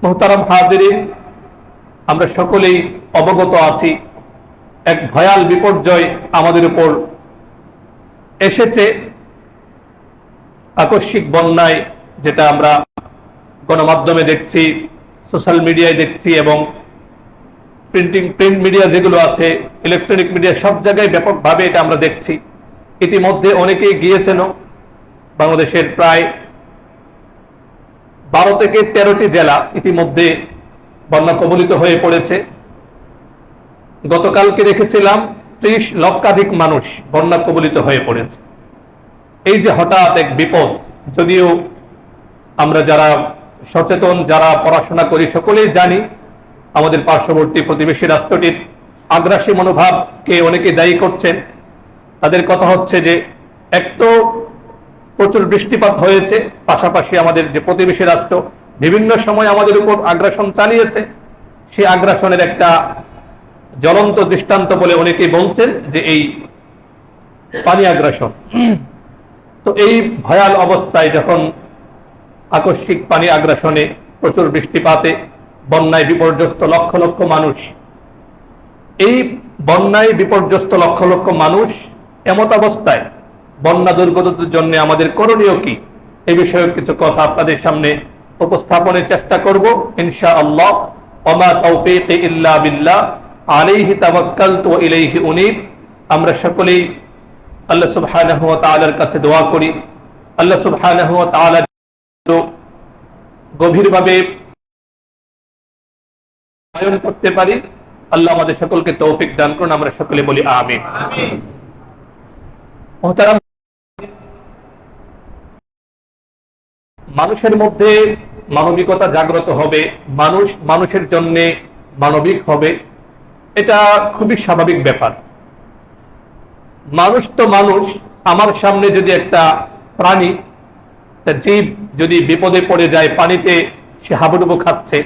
মুহতারাম হাজিরিন, আমরা সকলেই অবগত আছি এক ভয়াল বিপর্যয় আমাদের উপর এসেছে আকস্মিক বন্যায়, যেটা আমরা গণমাধ্যমে দেখছি, সোশ্যাল মিডিয়ায় দেখছি এবং প্রিন্ট মিডিয়া যেগুলো আছে, ইলেকট্রনিক মিডিয়া, সব জায়গায় ব্যাপকভাবে এটা আমরা দেখছি। ইতিমধ্যে অনেকেই গিয়েছেন। বাংলাদেশের প্রায় 12 থেকে 13টি জেলা ইতিমধ্যে বন্যা কবলিত হয়ে পড়েছে। গতকালকে দেখেছিলাম 30 লক্ষাধিক মানুষ বন্যা কবলিত হয়ে পড়েছে। এই যে হঠাৎ এক বিপদ, যদিও আমরা যারা সচেতন, যারা পড়াশোনা করি, সকলেই জানি আমাদের পার্শ্ববর্তী প্রতিবেশী রাষ্ট্রটির আগ্রাসী মনোভাবকে অনেকে দায়ী করছেন। তাদের কথা হচ্ছে যে এক তো প্রচুর বৃষ্টিপাত হয়েছে, পাশাপাশি আমাদের যে প্রতিবেশী রাষ্ট্র বিভিন্ন সময় আমাদের উপর আগ্রাসন চালিয়েছে, সেই আগ্রাসনের একটা জ্বলন্ত দৃষ্টান্ত বলে অনেকেই বলছেন যে এই পানি আগ্রাসন। তো এই ভয়াল অবস্থায় যখন আকস্মিক পানি আগ্রাসনে, প্রচুর বৃষ্টিপাতে বন্যায় বিপর্যস্ত লক্ষ লক্ষ মানুষ, এই বন্যায় বিপর্যস্ত লক্ষ লক্ষ মানুষ এমত অবস্থায় বন্যা দুর্গতদের জন্য আমাদের করণীয় কি, এই বিষয়ে কিছু কথা আপনাদের সামনে উপস্থাপনের চেষ্টা করব ইনশাআল্লাহ। ওমা তাওফীকি ইল্লা বিল্লাহ, আলাইহি তাওয়াক্কালতু ওয়া ইলাইহি উনীব। আমরা সকলেই আল্লাহ সুবহানাহু ওয়া তাআলার কাছে দোয়া করি, আল্লাহ সুবহানাহু ওয়া তাআলা গভীরভাবে আয়ন করতে পারি। আল্লাহ আমাদের সকলকে তৌফিক দান করুন, আমরা সকলে বলি আমিন। মুহতারাম, মানুষের মধ্যে মানবিকতা জাগ্রত হবে, মানুষ মানুষের জন্য মানবিক হবে, এটা খুবই স্বাভাবিক ব্যাপার। মানুষ তো মানুষ, আমার সামনে যদি একটা প্রাণী, একটা জীব যদি বিপদে পড়ে যায়, পানিতে সে হাবুডুবু খাচ্ছে,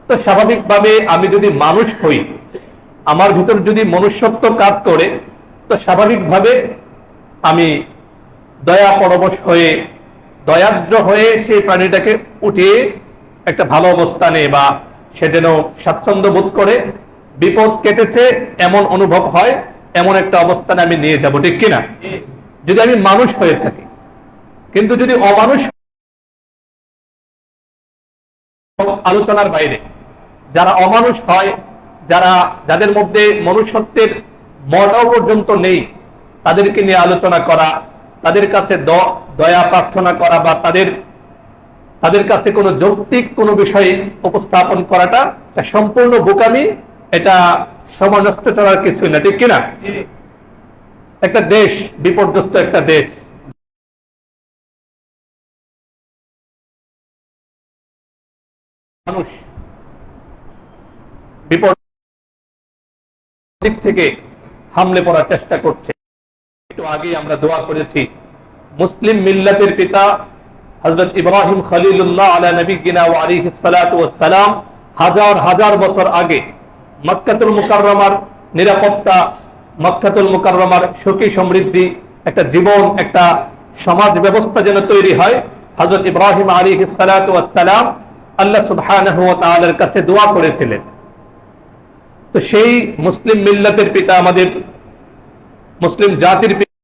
তো স্বাভাবিকভাবে আমি যদি মানুষ হই, আমার ভিতর যদি মনুষ্যত্ব কাজ করে, তো স্বাভাবিকভাবে আমি দয়া পরবশ হয়ে, দয়াদ্র হয়ে সেই প্রাণীটাকে উঠিয়ে একটা ভালো অবস্থানে, বা সে যেন স্বাচ্ছন্দ্য বোধ করে, বিপদ কেটেছে এমন অনুভব হয়, এমন একটা অবস্থানে আমি নিয়ে যাব, ঠিক কিনা? যদি আমি মানুষ হয়ে থাকি। কিন্তু যদি অমানুষ, আলোচনার বাইরে যারা অমানুষ হয়, যাদের মধ্যে মনুষ্যত্বের মর্যাদা পর্যন্ত নেই, তাদেরকে নিয়ে আলোচনা করা, তাদের কাছে দয়া প্রার্থনা করা, বা তাদের কাছে কোনো যৌক্তিক কোনো বিষয়ে উপস্থাপন করাটা সম্পূর্ণ বোকামি, এটা সময় নষ্ট করার কিছুই না, ঠিক কিনা? একটা দেশ বিপর্যস্ত, একটা দেশ মানুষ বিপদ দিক থেকে হামলে পড়ার চেষ্টা করছে। একটু আগে আমরা দোয়া করেছি, মুসলিম মিল্লাতের পিতা হযরত ইব্রাহিম খলিলুল্লাহ আলা নবিয়িনা ওয়া আলাইহিস সালাতু ওয়াস সালাম হাজার হাজার বছর আগে মক্কাতুল মুকাররমার নিরাপত্তা, মক্কাতুল মুকাররমার সুখী সমৃদ্ধি, একটা জীবন, একটা সমাজ ব্যবস্থা যেন তৈরি হয়, হযরত ইব্রাহিম আলাইহিস সালাতু ওয়াস সালাম আল্লাহ সুবহানাহু ওয়া তাআলার কাছে দোয়া করেছিলেন। তো সেই মুসলিম মিল্লাতের পিতা, আমাদের মুসলিম জাতির পিতা,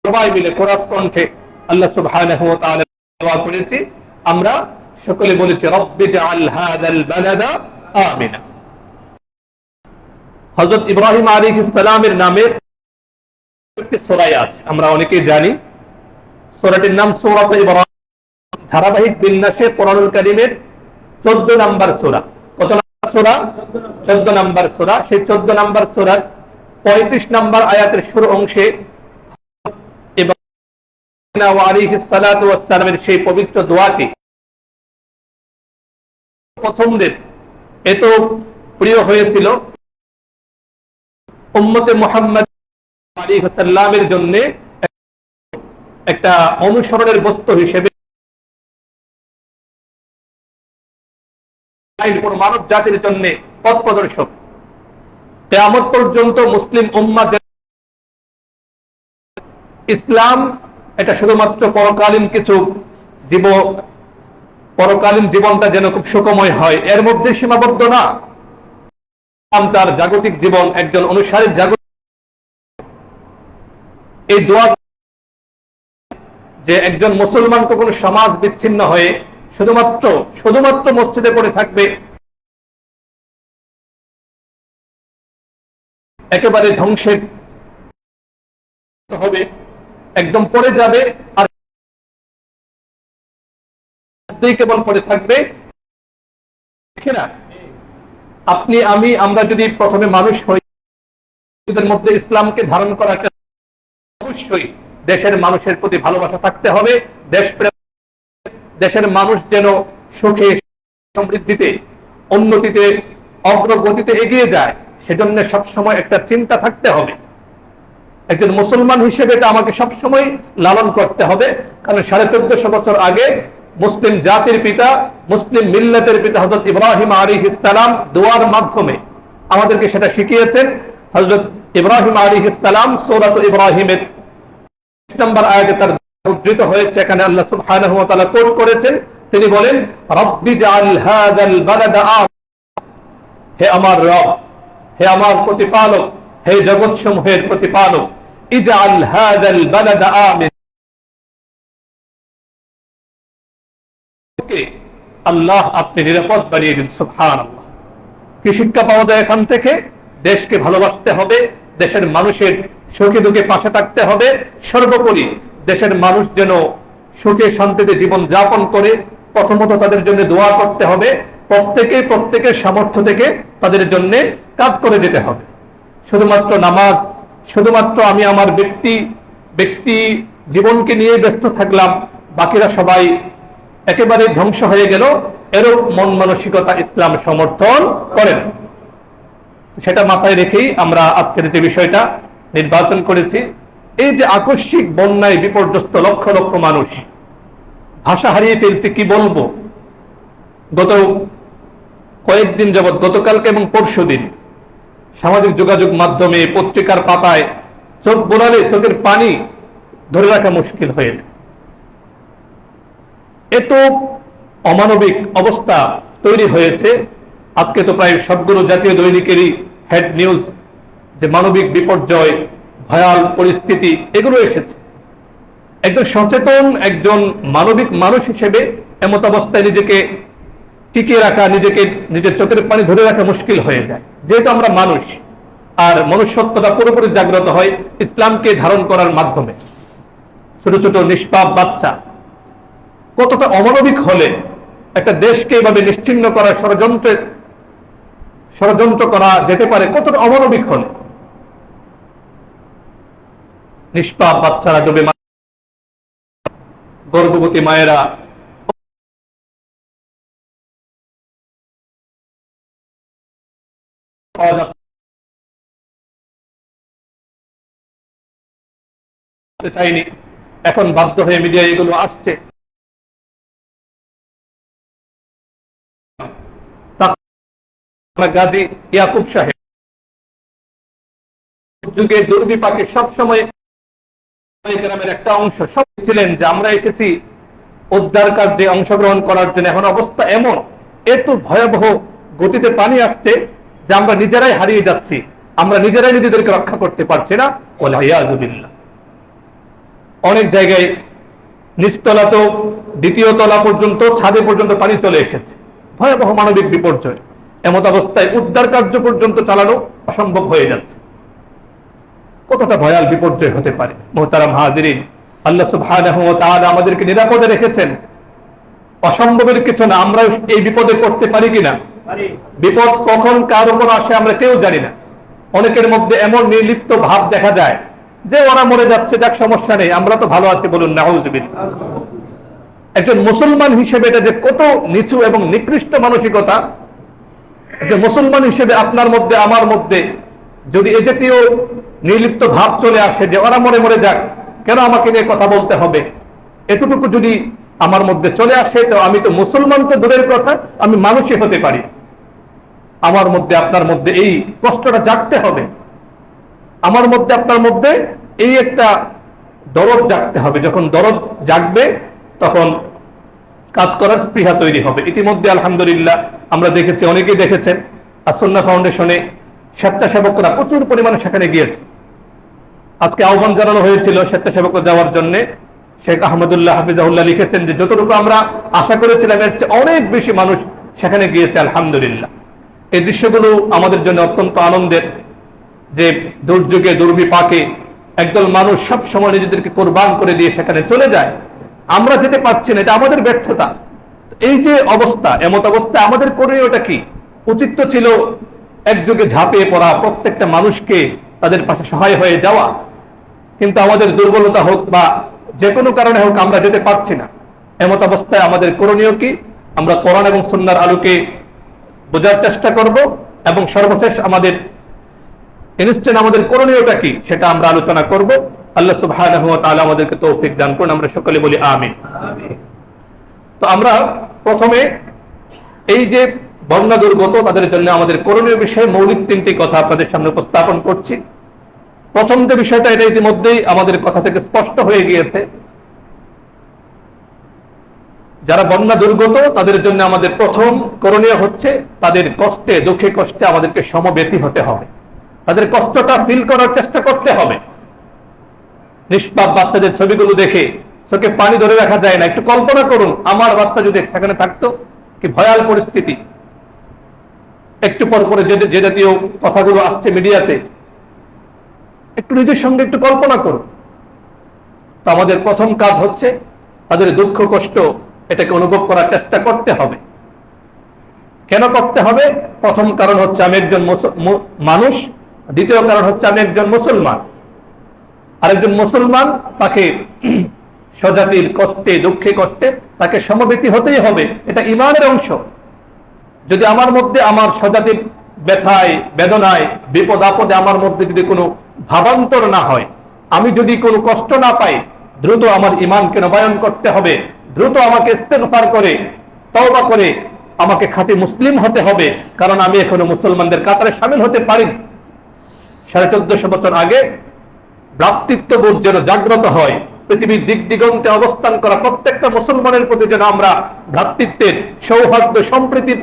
সবাই মিলে কোরাস কণ্ঠে আল্লাহ সুবহানাহু ওয়া তাআলা দোয়া করেছি। আমরা সকলে বলেছি, রব্বি জাআল হাযাল বালাদা আমিনা। হযরত ইব্রাহিম আলাইহিস সালামের নামে একটি সূরা আছে, আমরা অনেকেই জানি। সূরাটির নাম সূরাত ইব্রাহিম। ধারাবাহিক বিন্যাসে কোরআনুল কারীমের 14 নম্বর সূরা। কত নম্বর সূরা? 14 নম্বর সূরা। সেই 14 নম্বর সূরার 35 নম্বর আয়াতের শুরু অংশে ইব্রাহিম আলাইহিস সালাতু ওয়াস সালামের সেই পবিত্র দোয়াটি পছন্দের, এত প্রিয় হয়েছিল, উম্মতে মুহাম্মদ আলাইহিস সালামের জন্য একটা অনুসরণের বস্তু হিসেবে, মানব জাতির জন্য পথ প্রদর্শক। কিয়ামত পর্যন্ত মুসলিম উম্মাহ ইসলাম এটা শুধুমাত্র পরকালীন কিছু পরকালীন জীবনটা যেন খুব সুখময় হয় এর মধ্যে সীমাবদ্ধ না। তার জাগতিক জীবন, একজন অনুসারীর জাগতিক, এই দোয়া যে একজন মুসলমান কখনো সমাজ বিচ্ছিন্ন হয়ে শুধুমাত্র মসজিদে পড়ে থাকবে, একেবারে ধ্বংসের হবে, একদম পড়ে যাবে আর কেবল পড়ে থাকবে। আপনি আমি আমরা যদি প্রথমে মানুষ হই, মধ্যে ইসলামকে ধারণ করা, অবশ্যই দেশের মানুষের প্রতি ভালোবাসা থাকতে হবে, দেশের মানুষ যেন সুখে সমৃদ্ধিতে উন্নতিতে অগ্রগতিতে এগিয়ে যায়, সেজন্য সবসময় একটা চিন্তা থাকতে হবে। একজন মুসলমান হিসেবে এটা আমাকে সবসময় লালন করতে হবে, কারণ 1450 বছর আগে মুসলিম জাতির পিতা, মুসলিম মিল্লাতের পিতা হযরত ইব্রাহিম আলাইহিস সালাম দোয়ার মাধ্যমে আমাদেরকে সেটা শিখিয়েছেন। হযরত ইব্রাহিম আলাইহিস সালাম সূরা ইব্রাহিমের 1 নম্বর আয়াতে তার উদ্ধৃত হয়েছে, এখানে আল্লাহ সুবহানাহু ওয়া তাআলা কোট করেছেন, তিনি বলেন রব্বি জাআল হাযাল বালাদা হে আমার রব, হে আমার প্রতিপালক, হে জগৎসমূহের প্রতিপালক, ইজআল হাযাল বালাদা আমিন, আল্লাহ আপনি নিরাপদ বানিয়ে দিন। সুবহানাল্লাহ। কি শিক্ষা পাওয়া যায় এখান থেকে? দেশকে ভালোবাসতে হবে, দেশের মানুষের সুখে দুঃখে পাশে থাকতে হবে, সর্বোপরি দেশের মানুষ যেন সুখে শান্তিতে জীবন যাপন করে প্রথমত তাদের জন্য দোয়া করতে হবে, প্রত্যেকের সামর্থ্য থেকে তাদের জন্য কাজ করে যেতে হবে। শুধুমাত্র নামাজ, শুধুমাত্র আমি আমার ব্যক্তি জীবনকে নিয়ে ব্যস্ত থাকলাম, বাকিরা সবাই একেবারে ধ্বংস হয়ে গেল, এরূপ মন মানসিকতা ইসলাম সমর্থন করেন। সেটা মাথায় রেখেই আমরা আজকের যে বিষয়টা নির্বাচন করেছি, এই যে আকস্মিক বন্যায় বিপর্যস্ত লক্ষ লক্ষ মানুষ, ভাষা হারিয়ে ফেলছে, কি বলবো। গত কয়েকদিন যাবৎ, গতকালকে এবং পরশুদিন সামাজিক যোগাযোগ মাধ্যমে, পত্রিকার পাতায় চোখ বোলালে চোখের পানি ধরে রাখা মুশকিল হয়ে যায়। এত অমানবিক অবস্থা তৈরি হয়েছে। আজকে তো প্রায় সবগুলো জাতীয় দৈনিকেরই হেড নিউজ যে মানবিক বিপর্যয়, ভয়াল পরিস্থিতি, এগুলো এসেছে। একজন সচেতন, একজন মানবিক মানুষ হিসেবে এমত অবস্থায় নিজেকে টিকিয়ে রাখা, নিজের চোখের পানি ধরে রাখা মুশকিল হয়ে যায়, যেহেতু আমরা মানুষ। আর মনুষ্যত্বটা পুরোপুরি জাগ্রত হয় ইসলামকে ধারণ করার মাধ্যমে। ছোট ছোট নিষ্পাপ বাচ্চা কতটা অমানবিক হলে একটা দেশকে এভাবে নিশ্চিহ্ন করার ষড়যন্ত্র করা যেতে পারে, কতটা অমানবিক হলে। নিষ্পাপ বাচ্চারা ডুবে, গর্ভবতী মায়েরা, চাইনি, এখন বাধ্য হয়ে মিডিয়া এগুলো আসছে। গাজী ইয়াকুব সাহেব যুগে দুর্বিপাকে সবসময় গ্রামের একটা অংশ সব ছিলেন যে আমরা এসেছি উদ্ধার কার্যে অংশগ্রহণ করার জন্য। এখন অবস্থা এমন, এত ভয়াবহ গতিতে পানি আসছে যে আমরা নিজেরাই হারিয়ে যাচ্ছি, আমরা নিজেরাই নিজেদেরকে রক্ষা করতে পারছি না। ওয়ালিয়াযুবিল্লাহ। অনেক জায়গায় নিচতলা তো দ্বিতীয় তলা পর্যন্ত, ছাদে পর্যন্ত পানি চলে এসেছে। ভয়াবহ মানবিক বিপর্যয়। এমত অবস্থায় উদ্ধার কার্য পর্যন্ত চালানো অসম্ভব হয়ে যাচ্ছে। কতটা ভয়াল বিপর্যয় হতে পারে। মুহতারাম হাজিরিন, আল্লাহ সুবহানাহু ওয়া তাআলা আমাদেরকে নিরাপদে রেখেছেন, অসম্ভবের কিছু না। আমরা এই বিপদে পড়তে পারি কিনা? বিপদ কখন কার উপর আসে আমরা কেউ জানি না। অনেকের মধ্যে এমন নির্লিপ্ত ভাব দেখা যায় যে ওরা মরে যাচ্ছে, যাক সমস্যা নেই, আমরা তো ভালো আছি, বলুন নাউযুবিল্লাহ। একজন মুসলমান হিসেবে এটা যে কত নিচু এবং নিকৃষ্ট মানসিকতা, যে মুসলমান হিসেবে আপনার মধ্যে আমার মধ্যে যদি এ জাতীয় নির্লিপ্ত ভাব চলে আসে যে ওরা মরে মরে যাক, কেন আমাকে নিয়ে কথা বলতে হবে, এতটুকু যদি আমার মধ্যে চলে আসে, তো আমি তো মুসলমান তো দূরের কথা, আমি মানুষই হতে পারি। আমার মধ্যে আপনার মধ্যে এই কষ্টটা জাগতে হবে। আমার মধ্যে আপনার মধ্যে এই একটা দরদ জাগতে হবে। যখন দরদ জাগবে তখন কাজ করার স্পৃহা তৈরি হবে। ইতিমধ্যে আলহামদুলিল্লাহ আমরা দেখেছি, অনেকেই দেখেছেন, আসুন্নাহ ফাউন্ডেশনে স্বেচ্ছাসেবকরা প্রচুর পরিমাণে সেখানে গিয়েছে। আজকে আহ্বান জানানো হয়েছিল স্বেচ্ছাসেবকরা যাওয়ার জন্য। শেখ আহমদুল্লাহ হাফিজাহুল্লাহ লিখেছেন যে যতটুকু আমরা আশা করেছিলাম এর চেয়ে অনেক বেশি মানুষ সেখানে গিয়েছে আলহামদুলিল্লাহ। এই দৃশ্যগুলো আমাদের জন্য অত্যন্ত আনন্দের, যে দুর্যোগে দুর্বিপাকে একদল মানুষ সব সময় নিজেদেরকে কোরবান করে দিয়ে সেখানে চলে যায়। আমরা যেতে পারছি না, এটা আমাদের ব্যর্থতা। এই যে অবস্থা, এমত অবস্থা আমাদের করণীয়টা কি? উচিত তো ছিল একযোগে ঝাঁপিয়ে পড়া, প্রত্যেকটা মানুষকে তাদের পাশে সহায় হয়ে যাওয়া। কিন্তু আমাদের দুর্বলতা হোক বা যে কোনো কারণে হোক আমরা যেতে পারছি না। এমত অবস্থায় আমাদের করণীয় কি? আমরা কোরআন এবং সুন্নাহর আলোকে বোঝার চেষ্টা করব, এবং সর্বশেষ আমাদের ইনস্ট্যান্ট আমাদের করণীয়টা কি সেটা আমরা আলোচনা করব। আল্লাহ সুবহানাহু ওয়া তাআলা আমাদেরকে তৌফিক দান করুন। আমরা সকলে বলি আমিন। তো আমরা প্রথমে এই যে বন্যা দুর্গত তাদের জন্য আমাদের করণীয় বিষয়ে মৌলিক তিনটি কথা আপনাদের সামনে উপস্থাপন করছি। প্রথম যে বিষয়টা, এটা ইতিমধ্যেই আমাদের কথা থেকে স্পষ্ট হয়ে গিয়েছে, যারা বন্যা দুর্গত তাদের জন্য আমাদের প্রথম করণীয় হচ্ছে তাদের কষ্টে, দুঃখে কষ্টে আমাদেরকে সমব্যথী হতে হবে। তাদের কষ্টটা ফিল করার চেষ্টা করতে হবে। নিষ্পাপ বাচ্চাদের ছবিগুলো দেখে চোখে পানি ধরে রাখা যায় না। একটু কল্পনা করুন, আমার বাচ্চা যদি সেখানে থাকতো, কি ভয়াল পরিস্থিতি। একটু পর পরে যে জাতীয় কথাগুলো আসছে মিডিয়াতে, একটু নিজের সঙ্গে একটু কল্পনা করুন। তো আমাদের প্রথম কাজ হচ্ছে তাদের দুঃখ কষ্ট এটাকে অনুভব করার চেষ্টা করতে হবে। কেন করতে হবে? প্রথম কারণ হচ্ছে আমি একজন মানুষ, দ্বিতীয় কারণ হচ্ছে আমি একজন মুসলমান। আরেকজন মুসলমান, তাকে স্বজাতির কষ্টে দুঃখে কষ্টে তাকে সমবেতী হতেই হবে। এটা ঈমানের অংশ। যদি আমার মধ্যে আমার স্বজাতির ব্যথায় বেদনায় বিপদ আপদে আমার মধ্যে যদি কোনো ভাবান্তর না হয়, আমি যদি কোনো কষ্ট না পাই, দ্রুত আমার ঈমানকে নবায়ন করতে হবে। দ্রুত আমাকে ইস্তেগফার করে তওবা করে আমাকে খাঁটি মুসলিম হতে হবে, কারণ আমি এখনো মুসলমানদের কাতারে শামিল হতে পারি। 1450 বছর আগে ভ্রাতৃত্ববোধ যেন জাগ্রত হয়, পৃথিবীর দিক দিগন্তে অবস্থান করা প্রত্যেকটা মুসলমানের প্রতি যেন আমরা ভ্রাতৃত্বের, সৌহার্দ্য, সম্প্রীতির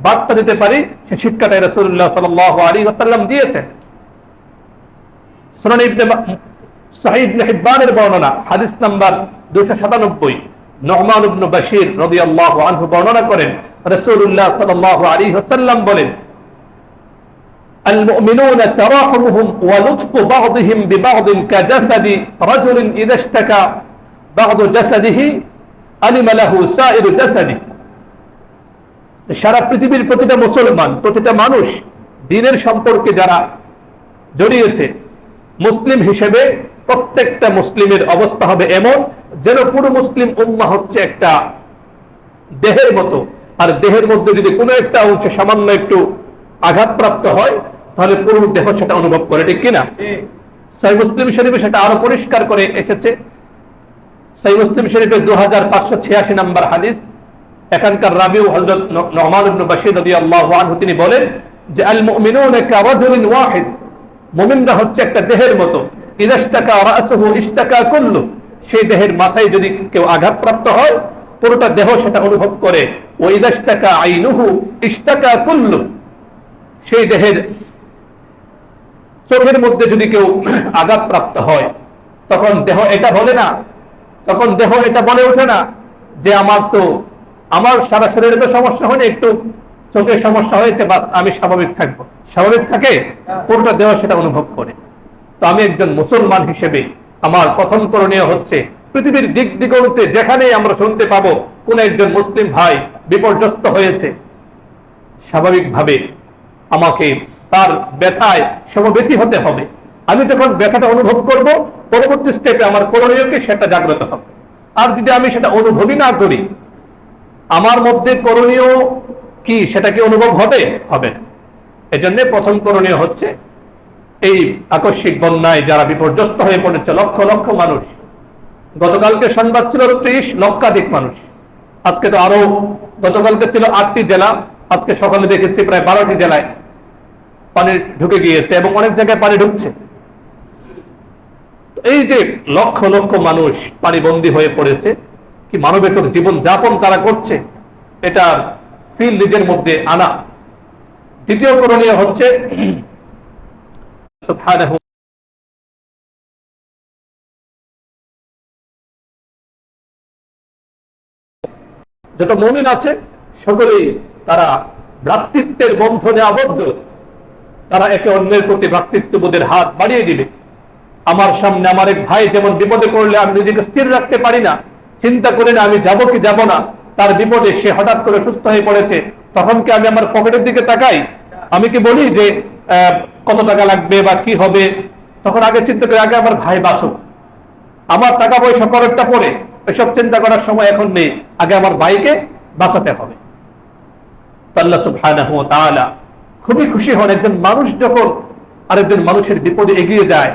বার্তা দিতে পারি, সে শিক্ষাটাই রাসূলুল্লাহ সাল্লাল্লাহু আলাইহি ওয়াসাল্লাম দিয়েছেন। সুনান সহিহ ইবনে হিব্বানের বর্ণনা, হাদিস নাম্বার 297, নু'মান ইবনে বাশীর রাদিয়াল্লাহু আনহু বর্ণনা করেন, রাসূলুল্লাহ সাল্লাল্লাহু আলাইহি ওয়াসাল্লাম বলেন, আল মুমিনুনা তারাহুমুহুম ওয়া লুতফু বা'দিহিম বিবা'দিন কাজাসাদি রাজুলিন ইযা ইশতাকা বা'দু জাসাদিহি আলিমা লাহু সাইরু জাসাদি। সারা পৃথিবীর প্রতিটা মুসলমান, প্রতিটা মানুষ দ্বীনের সম্পর্কে যারা জড়িয়েছে, মুসলিম হিসেবে প্রত্যেকটা মুসলিমের অবস্থা হবে এমন যেন পুরো মুসলিম উম্মাহ হচ্ছে একটা দেহের মতো। আর দেহের মধ্যে যদি কোনো একটা অংশে সামান্য একটু আঘাতপ্রাপ্ত হয়, তাহলে পুরো দেহ সেটা অনুভব করে, ঠিক কিনা? সহিহ মুসলিম শরীফে সেটা আরো পরিষ্কার করে এসেছে। সহিহ মুসলিম শরীফের 2586 নম্বর হাদিস। এখানকার রাবিউ হযরত নু'মান ইবনে বাশীর রাদিয়াল্লাহু আনহু, তিনি বলেন যে আল মুমিনুনা কারাজুলিন ওয়াহিদ, মুমিনরা হচ্ছে একটা দেহের মতো। ইযা ইশতাকা রাসুহু ইশতাকা কুল্লু, সেই দেহের মাথায় যদি কেউ আঘাতপ্রাপ্ত হয়, পুরোটা দেহ সেটা অনুভব করে। ওয়া ইযা ইশতাকা আইনুহু ইশতাকা কুল্লু, সেই দেহের চোখের মধ্যে যদি কেউ আঘাতপ্রাপ্ত হয়, তখন দেহ এটা বলে না, তখন দেহ এটা বলে ওঠে না যে আমার সারা শরীরে তো সমস্যা হয়নি, একটু চোখের সমস্যা হয়েছে, বাস আমি স্বাভাবিক থাকবো। স্বাভাবিক থাকে, পুরোটা দেহ সেটা অনুভব করে। তো আমি একজন মুসলমান হিসেবে আমার প্রথম করণীয় হচ্ছে পৃথিবীর দিক দিগন্তে যেখানেই আমরা শুনতে পাবো কোন একজন মুসলিম ভাই বিপর্যস্ত হয়েছে, স্বাভাবিকভাবে আমাকে তার ব্যথায় সমবেতী হতে হবে। আমি যখন ব্যথাটা অনুভব করব, পরবর্তী স্টেপে আমার করণীয়কে সেটা জাগ্রত হবে। আর যদি আমি সেটা অনুভবই না করি, আমার মধ্যে করণীয় কি সেটা কি অনুভব হবে? হবে না। এজন্য প্রথম করণীয় হচ্ছে এই আকস্মিক বন্যায় যারা বিপর্যস্ত হয়ে পড়েছে, লক্ষ লক্ষ মানুষ। গতকালকে সংবাদ ছিল 30 লক্ষাধিক মানুষ। আজকে তো আরো, গতকালকে ছিল 8টি জেলা, আজকে সকালে দেখেছি প্রায় 12টি জেলায় পানি ঢুকে গিয়েছে এবং অনেক জায়গায় পানি ঢুকছে। এই যে লক্ষ লক্ষ মানুষ পানিবন্দী হয়ে পড়েছে, কি মানবেতর জীবন যাপন তারা করছে, এটা ফিল নিজের মধ্যে আনা। দ্বিতীয় করণীয় হচ্ছে সুবহানাহু যত মুমিন আছে সকলেই তারা ভ্রাতৃত্বের বন্ধনে আবদ্ধ, তারা একে অন্যের প্রতি ভ্রাতৃত্ববোধের হাত বাড়িয়ে দিবে। আমার সামনে আমার এক ভাই যেমন বিপদে পড়লে আমি নিজেকে স্থির রাখতে পারি না, চিন্তা করি না আমি যাব কি যাব না, তার বিপদে সে হঠাৎ করে সুস্থ হয়ে পড়েছে, তখন কি আমি আমার পকেটের দিকে তাকাই? আমি কি বলি যে কত টাকা লাগবে বা কি হবে? তখন আগে চিন্তা করি আগে আমার ভাই বাঁচুক, আমার টাকা পয়সা পরেরটা পরে, এসব চিন্তা করার সময় এখন নেই, আগে আমার ভাইকে বাঁচাতে হবে। আল্লাহ সুবহানাহু ওয়া তাআলা খুবই খুশি হন একজন মানুষ যখন আরেকজন মানুষের বিপদে এগিয়ে যায়,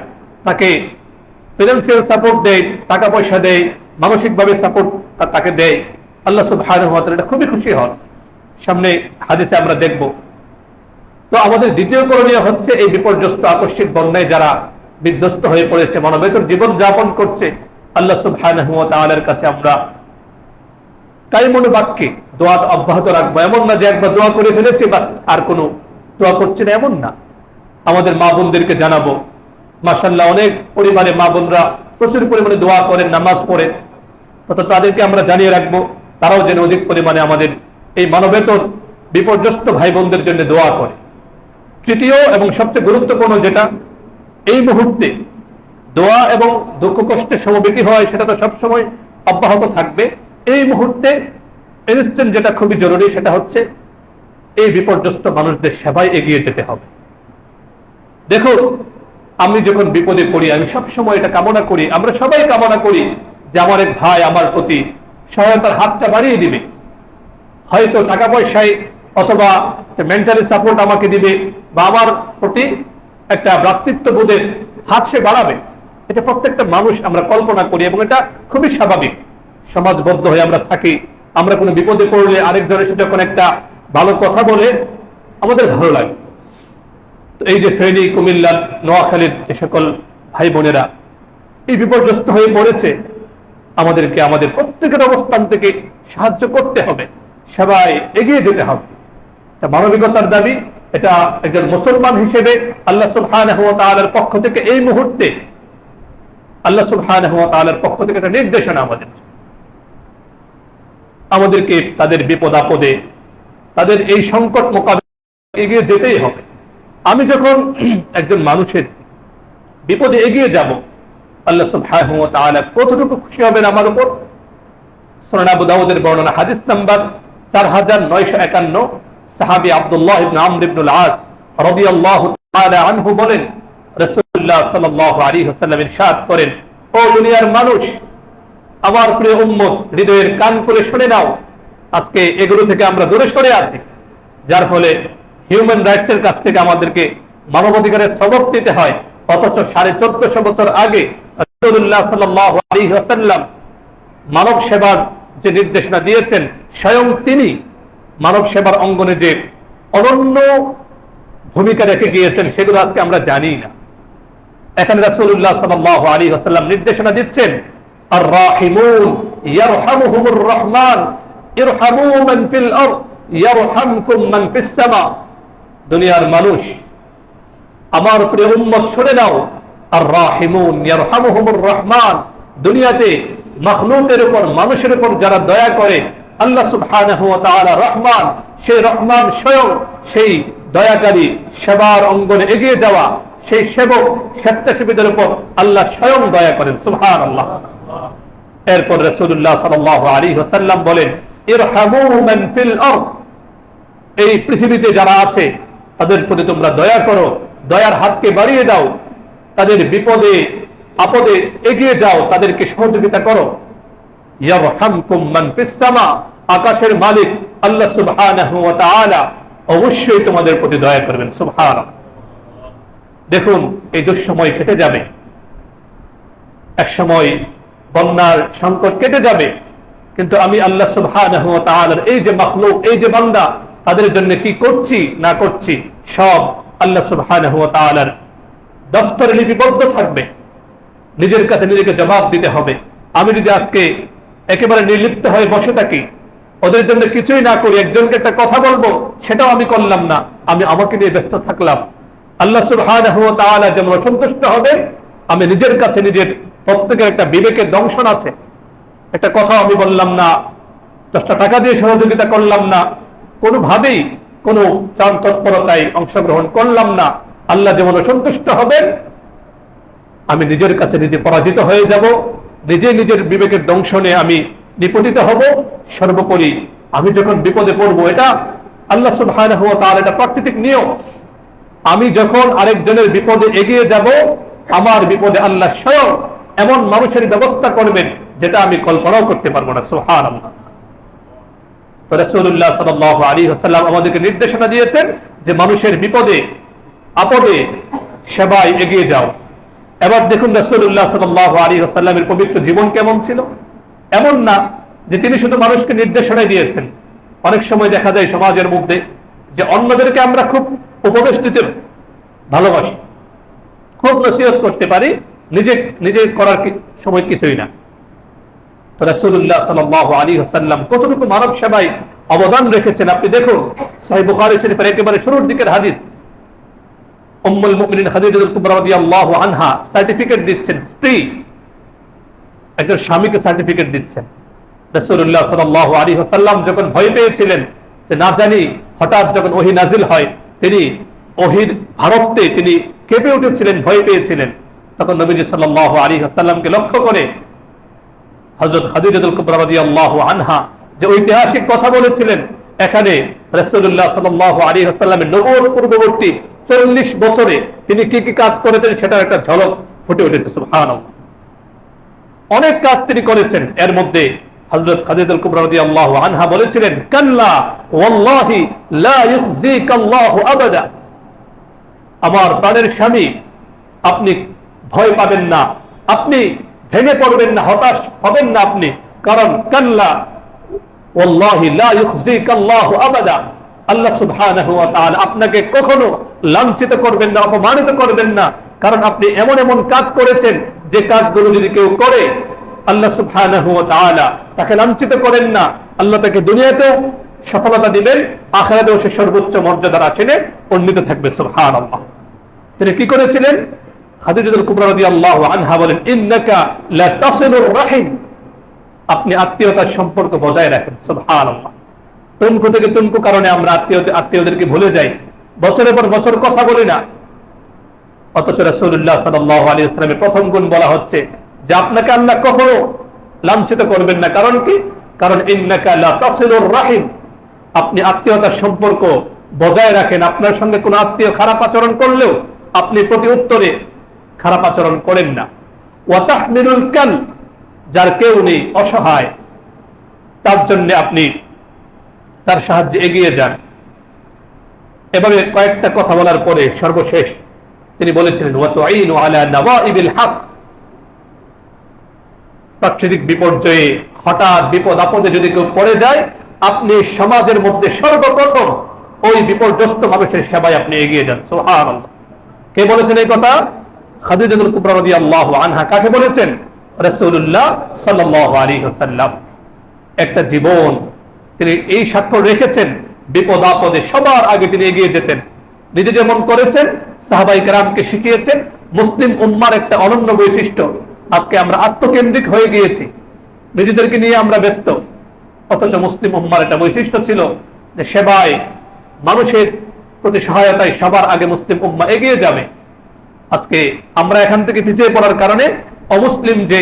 তাকে ফিনান্সিয়াল সাপোর্ট দেয়, টাকা পয়সা দেয়, মানসিকভাবে সাপোর্ট তাকে দেয়। আল্লাহ সুবহানাহু ওয়া তাআলা খুবই খুশি হন। সামনে হাদিসে আমরা দেখব। তো আমাদের দ্বিতীয় করণীয় হচ্ছে এই বিপর্যস্ত আকস্মিক বন্যায় যারা বিধ্বস্ত হয়ে পড়েছে, মানবেতর জীবন যাপন করছে, আল্লাহ সুবহানাহু ওয়া তাআলার কাছে আমরা কাইমুল বাক্যে দোয়া অব্যাহত রাখবো। এমন না যে একবার দোয়া করে ফেলেছি বাস আর কোনো দোয়া করছে না, এমন না। আমাদের মা বোনদেরকে জানাবো, মাশাআল্লাহ অনেক পরিবারে মা বোনরা প্রচুর পরিমাণে দোয়া করেন, নামাজ পড়েন, তো তাদেরকে আমরা জানিয়ে রাখবো তারাও যেন অধিক পরিমাণে আমাদের এই মানবেতর বিপর্যস্ত ভাই বোনদের জন্য দোয়া করে। তৃতীয় এবং সবচেয়ে গুরুত্বপূর্ণ যেটা, এই মুহূর্তে দোয়া এবং দুঃখ কষ্টের সমবেতি হয় সেটা তো সবসময় অব্যাহত থাকবে। এই মুহূর্তে ইনস্ট্যান্ট যেটা খুবই জরুরি সেটা হচ্ছে এই বিপর্যস্ত মানুষদের সেবায় এগিয়ে যেতে হবে। দেখো, আমি যখন বিপদে পড়ি আমি সবসময় এটা কামনা করি, আমরা সবাই কামনা করি যে আমার এক ভাই আমার প্রতি সহায়তার হাতটা বাড়িয়ে দিবে, হয়তো টাকা পয়সায় অথবা মেন্টালি সাপোর্ট আমাকে দিবে, বা আমার প্রতি একটা ভ্রাতৃত্ববোধের হাত সে বাড়াবে। এটা প্রত্যেকটা মানুষ আমরা কল্পনা করি এবং এটা খুবই স্বাভাবিক। সমাজবদ্ধ হয়ে আমরা থাকি, আমরা কোনো বিপদে পড়লে আরেকজনের সাথে যখন একটা ভালো কথা বলে আমাদের ভালো লাগে। তো এই যে ফেনী, কুমিল্লা, নোয়াখালীর যে সকল ভাই বোনেরা এই বিপর্যস্ত হয়ে পড়েছে, আমাদেরকে আমাদের প্রত্যেকের অবস্থান থেকে সাহায্য করতে হবে, সবাই এগিয়ে যেতে হবে। এটা মানবিকতার দাবি। এটা একজন মুসলমান হিসেবে আল্লাহ সুবহানাহু ওয়া তাআলার পক্ষ থেকে এই মুহূর্তে আল্লাহ সুবহানাহু ওয়া তাআলার পক্ষ থেকে একটা নির্দেশনা আমাদেরকে তাদের বিপদ আপদে, তাদের এই সংকট মোকাবেলায় এগিয়ে যেতেই হবে। আমি যখন একজন মানুষের বিপদে এগিয়ে যাব, আল্লাহ সুবহানাহু ওয়া তাআলা কতটুকু খুশি হবেন আমার উপর। সুনান আবু দাউদের বর্ণনা, হাদিস নাম্বার 4951, সাহাবী আব্দুল্লাহ ইবনে আমর ইবনে আল-আস রাদিয়াল্লাহু তাআলা আনহু বলেন, রাসূলুল্লাহ সাল্লাল্লাহু আলাইহি ওয়াসাল্লাম ইরশাদ করেন, ও দুনিয়ার মানুষ, আমার প্রিয় উম্মত, হৃদয়ের কান করে শুনে নাও। আজকে এগুলো থেকে আমরা দূরে সরে আছি, যার ফলে হিউম্যান রাইটস এর কাছ থেকে আমাদেরকে মানবাধিকারের সবক দিতে হয়। অথচ 1450 বছর আগে রাসূলুল্লাহ সাল্লাল্লাহু আলাইহি ওয়াসাল্লাম মানব সেবার যে নির্দেশনা দিয়েছেন, স্বয়ং তিনি মানব সেবার অঙ্গনে যে অনন্য ভূমিকা রেখে গিয়েছেন সেগুলো আজকে আমরা জানি না। এখানে রাসূলুল্লাহ সাল্লাল্লাহু আলাইহি ওয়াসাল্লাম নির্দেশনা দিচ্ছেন, আর রাহিমুন ইয়ারহামুহুমুর রহমান ইরহামু মান ফিল আরদ ইয়ারহামকুম মান ফিস সামা। দুনিয়ার মানুষ, আমার প্রিয় উম্মত শুনে নাও, আর রাহিমুন ইয়ারহামুহুমুর রহমান, দুনিয়াতে মাখলুকের উপর, মানুষের উপর যারা দয়া করে আল্লাহ সুবহানাহু ওয়া তাআলা রহমান, সেই রহমান স্বয়ং সেই দয়াকারী সেবার অঙ্গনে এগিয়ে যাওয়া সেই সেবক স্বেচ্ছাসেবীদের উপর আল্লাহ স্বয়ং দয়া করেন। সুবহানাল্লাহ। এরপর রাসূলুল্লাহ সাল্লাল্লাহু আলাইহি ওয়াসাল্লাম বলেন, ইরহামু মান ফিল আরদ, এই পৃথিবীতে যারা আছে তাদের প্রতি তোমরা দয়া করো, দয়ার হাতকে বাড়িয়ে দাও, তাদের বিপদে আপদে এগিয়ে যাও, তাদেরকে সহযোগিতা করো। ইয়ারহামকুম মান ফিস সামা, আকাশের মালিক আল্লাহ সুবহানাহু ওয়া তাআলা অবশ্যই তোমাদের প্রতি দয়া করবেন। সুবহানাল্লাহ। দেখুন, এই দুঃসময় কেটে যাবে, এক সময় বন্যার সংকট কেটে যাবে, কিন্তু আমি আল্লাহ সুবহানাহু ওয়া তাআলার এই যে মাখলুক, এই যে বান্দা, তাদের জন্য কি করছি না করছি সব আল্লাহ সুবহানাহু ওয়া তাআলার দফতরে লিপিবদ্ধ থাকবে। নিজের কাছে নিজেকে জবাব দিতে হবে। আমি যদি আজকে একেবারে নির্লিপ্ত হয়ে বসে থাকি, ওদের জন্য কিছুই না করি, একজনকে একটা কথা বলবো সেটাও আমি করলাম না, আমি আমাকে নিয়ে ব্যস্ত থাকলাম, আল্লাহ সুবহানাহু ওয়া তাআলা যেমন অসন্তুষ্ট হবে, আমি নিজের কাছে নিজের প্রত্যেকের একটা বিবেকের দংশন আছে, একটা কথাও আমি বললাম না, 10টা টাকা দিয়ে সহযোগিতা করলাম না, কোনোভাবেই কোনো চান তৎপরতায় অংশগ্রহণ করলাম না, আল্লাহ যেমন অসন্তুষ্ট হবেন, আমি নিজের কাছে নিজে পরাজিত হয়ে যাব, নিজে নিজের বিবেকের দংশনে আমি নিপতিত হব। সর্বোপরি আমি যখন বিপদে পড়বো, এটা আল্লাহ সুবহানাহু ওয়া তাআলা এটা প্রাকৃতিক নিয়ম, আমি যখন আরেকজনের বিপদে এগিয়ে যাব, আমার বিপদে আল্লাহ স্বয়ং এমন মানুষের ব্যবস্থা করবেন যেটা আমি কল্পনাও করতে পারবো না। সুবহানাল্লাহ। তো রাসূলুল্লাহ সাল্লাল্লাহু আলাইহি ওয়াসাল্লাম আমাদেরকে নির্দেশনা দিয়েছেন যে মানুষের বিপদে আপদে সেবায় এগিয়ে যাও। এবার দেখুন রাসূলুল্লাহ সাল্লাল্লাহু আলাইহি ওয়াসাল্লামের পবিত্র জীবন কেমন ছিল। এমন না যে তিনি শুধু মানুষকে নির্দেশনা দিয়েছেন। অনেক সময় দেখা যায় সমাজের মধ্যে যে অন্যদেরকে আমরা খুব উপদেশ দিতে ভালোবাসি, খুব নসিহত করতে পারি, নিজে নিজে করার সময় কিছুই না। তো রাসূলুল্লাহ সাল্লাল্লাহু আলাইহি ওয়াসাল্লাম কতটুকু মানব সেবায় অবদান রেখেছেন আপনি দেখুন। সহিহ বুখারী শরীফের একেবারে শুরুর দিকের হাদিস, উম্মুল মুমিনিন খাদিজাতুল কুবরা রাদিয়াল্লাহু আনহা সার্টিফিকেট দিচ্ছেন, স্ত্রী একজন স্বামীকে সার্টিফিকেট দিচ্ছেন। রাসূলুল্লাহ সাল্লাল্লাহু আলাইহি ওয়াসাল্লাম যখন ভয় পেয়েছিলেন যে না জানি হঠাৎ যখন ওহী নাজিল হয়, তিনি ওহীর ভারতে তিনি কেঁপে উঠেছিলেন, ভয় পেয়েছিলেন, তখন নবীজি সাল্লাল্লাহু আলাইহি ওয়াসাল্লামকে লক্ষ্য করে হযরত খাদিজাতুল কুবরা রাদিয়াল্লাহু আনহা যে ঐতিহাসিক কথা বলেছিলেন, এখানে রাসূলুল্লাহ সাল্লাল্লাহু আলাইহি ওয়াসাল্লামের নবুয়ত পূর্ববর্তী 40 বছরে তিনি কি কি কাজ করেছেন সেটার একটা ঝলক ফুটে উঠেছে। সুবহানাল্লাহ। অনেক কাজ তিনি করেছেন। এর মধ্যে হযরত খাদিজাতুল কুবরা রাদিয়াল্লাহু আনহা বলেছিলেন, কাল্লা ওয়াল্লাহি লা ইউখজিকাল্লাহু আবাদা, আমার প্রাণের স্বামী আপনি ভয় পাবেন না, আপনি ভেঙে পড়বেন না, হতাশ হবেন না আপনি, কারণ কাল্লা ওয়াল্লাহি লা ইউখজিকাল্লাহু আবাদা, আল্লাহ সুবহানাহু ওয়া তাআলা আপনাকে কখনো লাঞ্ছিত করবেন না, অপমানিত করবেন না, কারণ আপনি এমন এমন কাজ করেছেন যে কাজগুলো যদি কেউ করে আল্লাহ সুবহানাহু ওয়া তাআলা তাকে লাঞ্ছিত করেন না, আল্লাহ তাকে দুনিয়াতেও সফলতা দিবেন, আখিরাতেও সে সর্বোচ্চ মর্যাদার আসনে উন্নীত থাকবে। সুবহানাল্লাহ। তিনি কি করেছিলেন? খাদিজাতুল কুবরা রাদিয়াল্লাহু আনহা বলেন, ইন্নাকা লা তাসিলুর রাহিম, আপনি আত্মীয়তার সম্পর্ক বজায় রাখেন। সুবহানাল্লাহ। তুনকু থেকে তুনকু কারণে আমরা আত্মীয়দেরকে ভুলে যাই, বছরের পর বছর কথা বলি না, অথচ রাসূলুল্লাহ সাল্লাল্লাহু আলাইহি ওয়াসাল্লামের প্রথম গুণ বলা হচ্ছে যে আপনাকে আল্লাহ কখনো লাঞ্ছিত করবেন না। কারণ কি? কারণ ইন্নাকা লা তাসিলুর রাহিম, আপনি আত্মীয়তার সম্পর্ক বজায় রাখেন। আপনার সঙ্গে কোনো আত্মীয় খারাপ আচরণ করলেও আপনি প্রতি উত্তরে খারাপ আচরণ করেন না। ওয়া তাহমিলুল কাল, যার কেউ নেই, অসহায়, তার জন্য আপনি তার সাহায্যে এগিয়ে যান। এভাবে কয়েকটা কথা বলার পরে সর্বশেষ তিনি বলেছিলেন, ওয়া তুঈনু আলা নাওয়াইবিল হক, প্রাকৃতিক বিপর্যয়ে হঠাৎ বিপদ আপদে যদি কেউ পড়ে যায়, আপনি সমাজের মধ্যে সর্বপ্রথম ওই বিপর্যস্ত মানুষের সেবায় আপনি এগিয়ে যান। সুবহানাল্লাহ। কে বলেছেন এই কথা? খাদিজাতুল কুবরা রাদিয়াল্লাহু আনহা। কাকে বলেছেন? রাসূলুল্লাহ সাল্লাল্লাহু আলাইহি ওয়াসাল্লাম। একটা জীবন তিনি এই স্বাক্ষর রেখেছেন, বিপদ আপদে সবার আগে তিনি এগিয়ে যেতেন। নিজে যেমন করেছেন, সাহাবায়ে কেরামকে শিখিয়েছেন। মুসলিম উম্মার একটা অনন্য বৈশিষ্ট্য, আজকে আমরা আত্মকেন্দ্রিক হয়ে গিয়েছি, নিজেদেরকে নিয়ে আমরা ব্যস্ত, অথচ মুসলিম উম্মার একটা বৈশিষ্ট্য ছিল যে সেবায়, মানুষের প্রতি সহায়তায় সবার আগে মুসলিম উম্মাহ এগিয়ে যাবে। আজকে আমরা এখান থেকে পিছিয়ে পড়ার কারণে অমুসলিম যে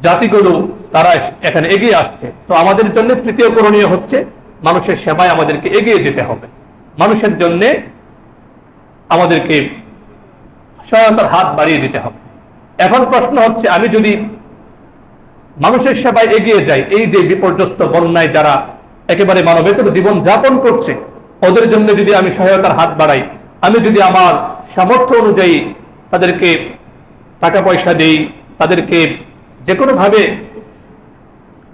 জাতিগুলো তারা এখানে এগিয়ে আসছে। তো আমাদের জন্য তৃতীয় করণীয় হচ্ছে মানুষের সেবায় আমাদেরকে এগিয়ে যেতে হবে, মানুষের জন্য আমাদেরকে সহায়তার হাত বাড়িয়ে দিতে হবে। এখন প্রশ্ন হচ্ছে, আমি যদি মানুষের সেবায় এগিয়ে যাই, এই যে বিপর্যস্ত বন্যায় যারা একেবারে মানবেতর জীবন যাপন করছে, ওদের জন্য যদি আমি সহায়তার হাত বাড়াই, আমি যদি আমার সামর্থ্য অনুযায়ী তাদেরকে টাকা পয়সা দেই, তাদেরকে যে কোনো ভাবে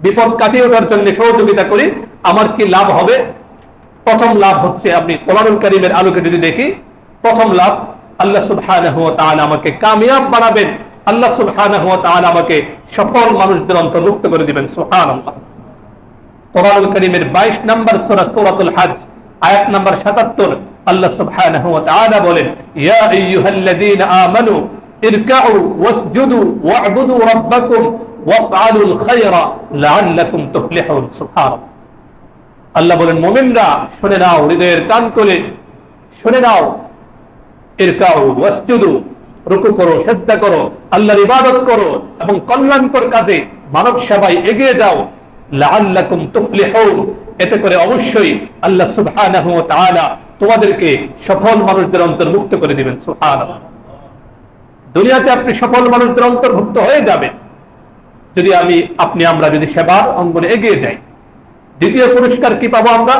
বিপদ কাটিয়ে ওঠার জন্য সহযোগিতা করি, আমার কি লাভ হবে? প্রথম লাভ হচ্ছে, আপনি কোরআনুল কারীমের আলোকে যদি দেখি, প্রথম লাভ আল্লাহ সুবহানাহু ওয়া তাআলা আমাকে কামিয়াব বানাবেন, আল্লাহ সুবহানাহু ওয়া তাআলা আমাকে সফল মানুষদের অন্তর্ভুক্ত করে দিবেন। সুবহানাল্লাহ। কোরআনুল কারীমের 22 নম্বর সূরা সূরাতুল হজ আয়াত নম্বর 77 আল্লাহ সুবহানাহু ওয়া তাআলা বলেন, ইয়া আইয়ুহাল্লাযীনা আমানু ইরকাউ ওয়াসজুদু ওয়া'বুদু রাব্বাকুম ওয়াফআলুল খায়রা লাআল্লাকুম তুফলিহুন। সুবহানাল্লাহ। আল্লাহ বলেন, মুমিনরা শুনে নাও, হৃদয়ের কান খুলে শুনে নাও, ইরকাউ ওয়াসজুদু, রুকু করো, সিজদা করো, আল্লাহর ইবাদত করো এবং কল্যাণকর কাজে মানব সেবায় এগিয়ে যাও, লাআল্লাকুম তুফলিহুন, এতে করে অবশ্যই আল্লাহ সুবহানাহু ওয়া তাআলা তোমাদেরকে সফল মানুষদের অন্তর্ভুক্ত করে দিবেন। সুবহানাল্লাহ। দুনিয়াতে আপনি সফল মানুষদের অন্তর্ভুক্ত হয়ে যাবেন যদি আমরা যদি সেবার অঙ্গনে এগিয়ে যাই। দ্বিতীয় পুরস্কার কি পাবো আমরা?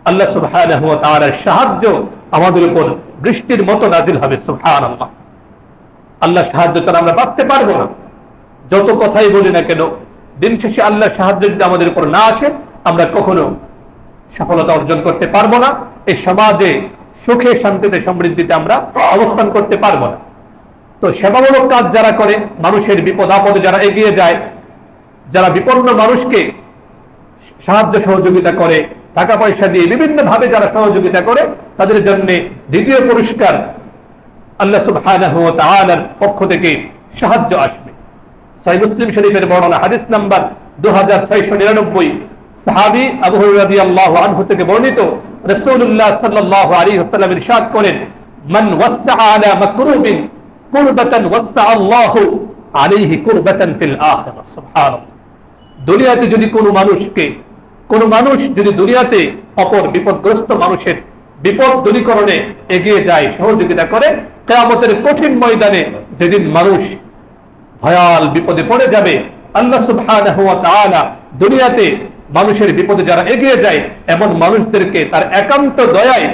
আল্লাহ সুবহানাহু ওয়া তাআলার সাহায্য আমাদের উপর বৃষ্টির মতো নাজিল হবে। সুবহানাল্লাহ। আল্লাহ সাহায্য ছাড়া আমরা বাঁচতে পারবো না। যত কথাই বলি না কেন, দিন শেষে আল্লাহর সাহায্য যদি আমাদের উপর না আসে, আমরা কখনো সফলতা অর্জন করতে পারবো না। এই সমাজে সুখে শান্তিতে সমৃদ্ধিতে আমরা অবস্থান করতে পারবো না। তো সেবামূলক কাজ যারা করে, মানুষের বিপদ আপদে যারা এগিয়ে যায়, যারা বিপন্ন মানুষকে সাহায্য সহযোগিতা করে, টাকা পয়সা দিয়ে বিভিন্ন ভাবে যারা সহযোগিতা করে, তাদের জন্য দ্বিতীয় পুরস্কার আল্লাহ সুবহানাহু ওয়া তাআলার পক্ষ থেকে সাহায্য আসবে। সহিহ মুসলিম শরীফের বর্ণনা হাদিস নাম্বার 2699, সাহাবী আবু হুরায়রা রাদিয়াল্লাহু আনহু থেকে বর্ণিত, রাসূলুল্লাহ সাল্লাল্লাহু আলাইহি ওয়াসাল্লাম ইরশাদ করেন, মান ওয়াসআ আলা মাকরুবিন কুরবাতান ওয়াসআ আল্লাহু আলাইহি কুরবাতান ফিল আখিরাহ। সুবহানাল্লাহ। দুনিয়াতে যদি কোন মানুষ যদি দুনিয়াতে অপর বিপদগ্রস্ত মানুষের বিপদ দূরীকরণে এগিয়ে যায়, সহযোগিতা করে, কিয়ামতের কঠিন ময়দানে যেদিন মানুষ ভয়াল বিপদে পড়ে যাবে, আল্লাহ সুবহানাহু ওয়া তাআলা দুনিয়াতে মানুষের বিপদে যারা এগিয়ে যায় এমন মানুষদেরকে তার একান্ত দয়ায়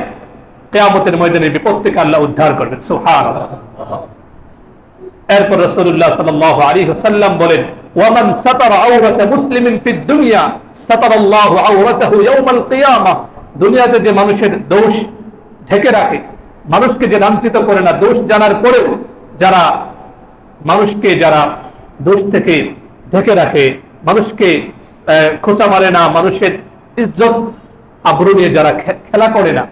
কিয়ামতের ময়দানে বিপদ থেকে আল্লাহ উদ্ধার করবেন। সুবহানাল্লাহ। এরপর রাসূলুল্লাহ সাল্লাল্লাহু আলাইহি ওয়াসাল্লাম বলেন, ওয়ামান সাতারা আওরাতা মুসলিমিন ফিদ দুনিয়া সাতারাল্লাহু আওরাতাহু ইয়াওমাল কিয়ামাহ। দুনিয়াতে যে মানুষের দোষ ঢেকে রাখে, মানুষকে যে লাঞ্ছিত করে না, দোষ জানার পরেও যারা মানুষকে যারা দোষ থেকে ঢেকে রাখে, মানুষকে খোঁচা মারে না, মানুষের ইজ্জত আবরু নিয়ে যারা খেলা করে না,